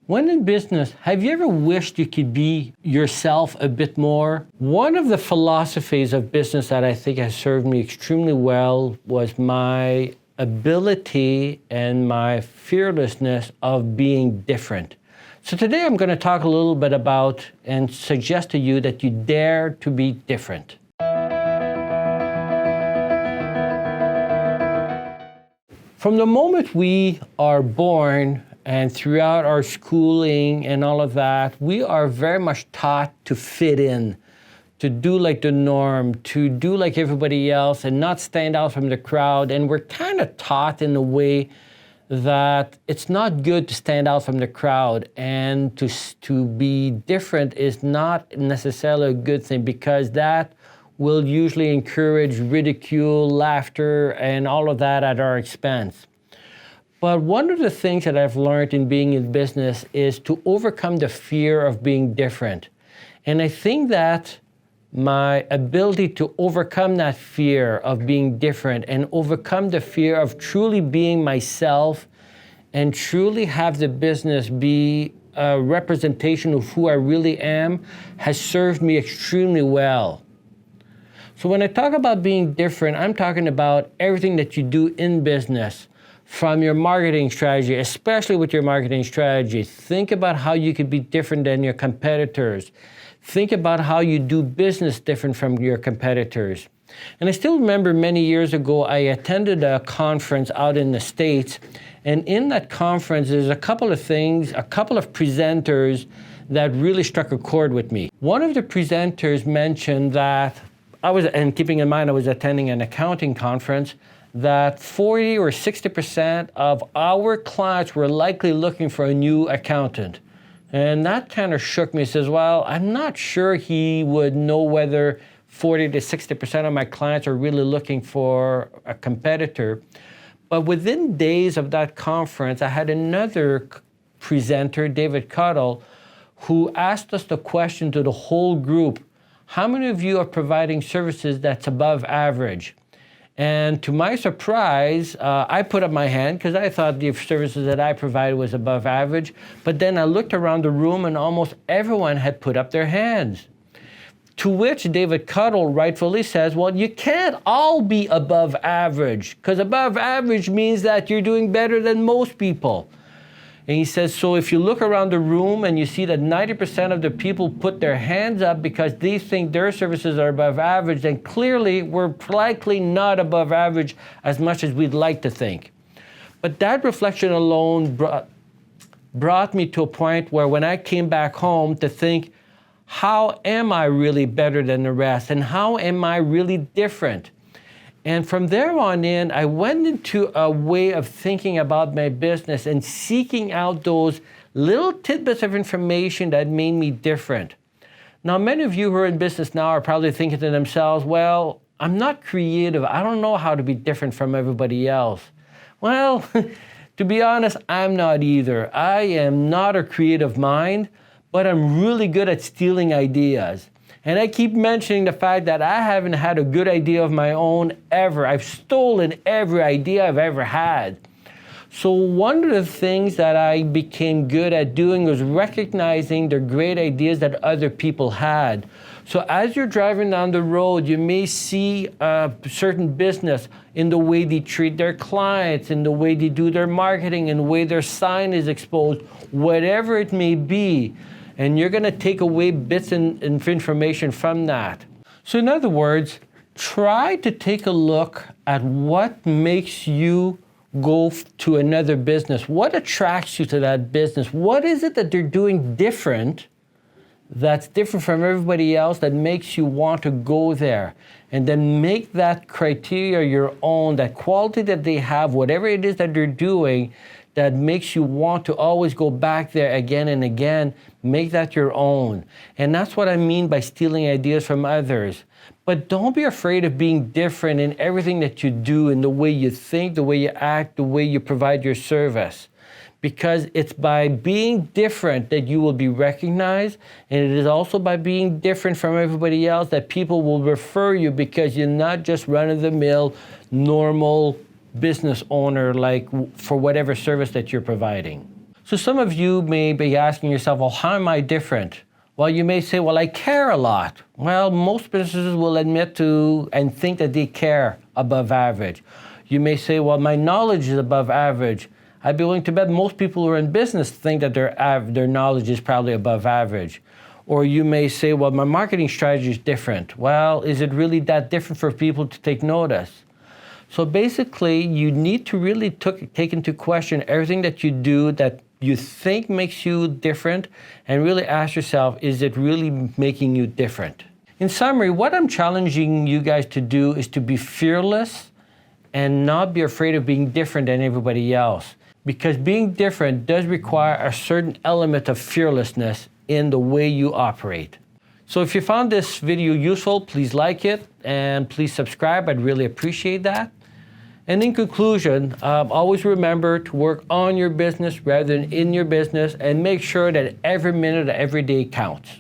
When in business, have you ever wished you could be yourself a bit more? One of the philosophies of business that I think has served me extremely well was my ability and my fearlessness of being different. So today I'm going to talk a little bit about and suggest to you that you dare to be different. From the moment we are born, and throughout our schooling and all of that, we are very much taught to fit in, to do like the norm, to do like everybody else and not stand out from the crowd. And we're kind of taught in a way that it's not good to stand out from the crowd, and to be different is not necessarily a good thing, because that will usually encourage ridicule, laughter, and all of that at our expense. But one of the things that I've learned in being in business is to overcome the fear of being different. And I think that my ability to overcome that fear of being different and overcome the fear of truly being myself and truly have the business be a representation of who I really am has served me extremely well. So when I talk about being different, I'm talking about everything that you do in business. From your marketing strategy, especially with your marketing strategy, think about how you could be different than your competitors. Think about how you do business different from your competitors. And I still remember many years ago, I attended a conference out in the States. And in that conference, there's a couple of things, a couple of presenters that really struck a chord with me. One of the presenters mentioned that and keeping in mind I was attending an accounting conference, that 40 or 60% of our clients were likely looking for a new accountant. And that kind of shook me. He says, well, I'm not sure he would know whether 40 to 60% of my clients are really looking for a competitor. But within days of that conference, I had another presenter, David Cuttle, who asked us the question to the whole group: how many of you are providing services that's above average? And to my surprise, I put up my hand because I thought the services that I provided was above average. But then I looked around the room and almost everyone had put up their hands. To which David Cuttle rightfully says, well, you can't all be above average, because above average means that you're doing better than most people. And he says, so if you look around the room and you see that 90% of the people put their hands up because they think their services are above average, then clearly we're likely not above average as much as we'd like to think. But that reflection alone brought me to a point where when I came back home to think, how am I really better than the rest? And how am I really different? And from there on in, I went into a way of thinking about my business and seeking out those little tidbits of information that made me different. Now, many of you who are in business now are probably thinking to themselves, well, I'm not creative. I don't know how to be different from everybody else. Well, to be honest, I'm not either. I am not a creative mind, but I'm really good at stealing ideas. And I keep mentioning the fact that I haven't had a good idea of my own ever. I've stolen every idea I've ever had. So one of the things that I became good at doing was recognizing the great ideas that other people had. So as you're driving down the road, you may see a certain business in the way they treat their clients, in the way they do their marketing, in the way their sign is exposed, whatever it may be. And you're going to take away bits of information from that. So in other words, try to take a look at what makes you go to another business. What attracts you to that business? What is it that they're doing different, that's different from everybody else, that makes you want to go there? And then make that criteria your own, that quality that they have, whatever it is that they're doing, that makes you want to always go back there again and again. Make that your own. And that's what I mean by stealing ideas from others. But don't be afraid of being different in everything that you do, in the way you think, the way you act, the way you provide your service. Because it's by being different that you will be recognized, and it is also by being different from everybody else that people will refer you, because you're not just run-of-the-mill, normal business owner like for whatever service that you're providing. So some of you may be asking yourself, well, how am I different? Well, you may say, well, I care a lot. Well, most businesses will admit to and think that they care above average. You may say, well, my knowledge is above average. I'd be willing to bet most people who are in business think that their knowledge is probably above average. Or you may say, well, my marketing strategy is different. Well, is it really that different for people to take notice? So basically, you need to really take into question everything that you do that you think makes you different, and really ask yourself, is it really making you different? In summary, what I'm challenging you guys to do is to be fearless and not be afraid of being different than everybody else. Because being different does require a certain element of fearlessness in the way you operate. So if you found this video useful, please like it and please subscribe. I'd really appreciate that. And in conclusion, always remember to work on your business rather than in your business, and make sure that every minute of every day counts.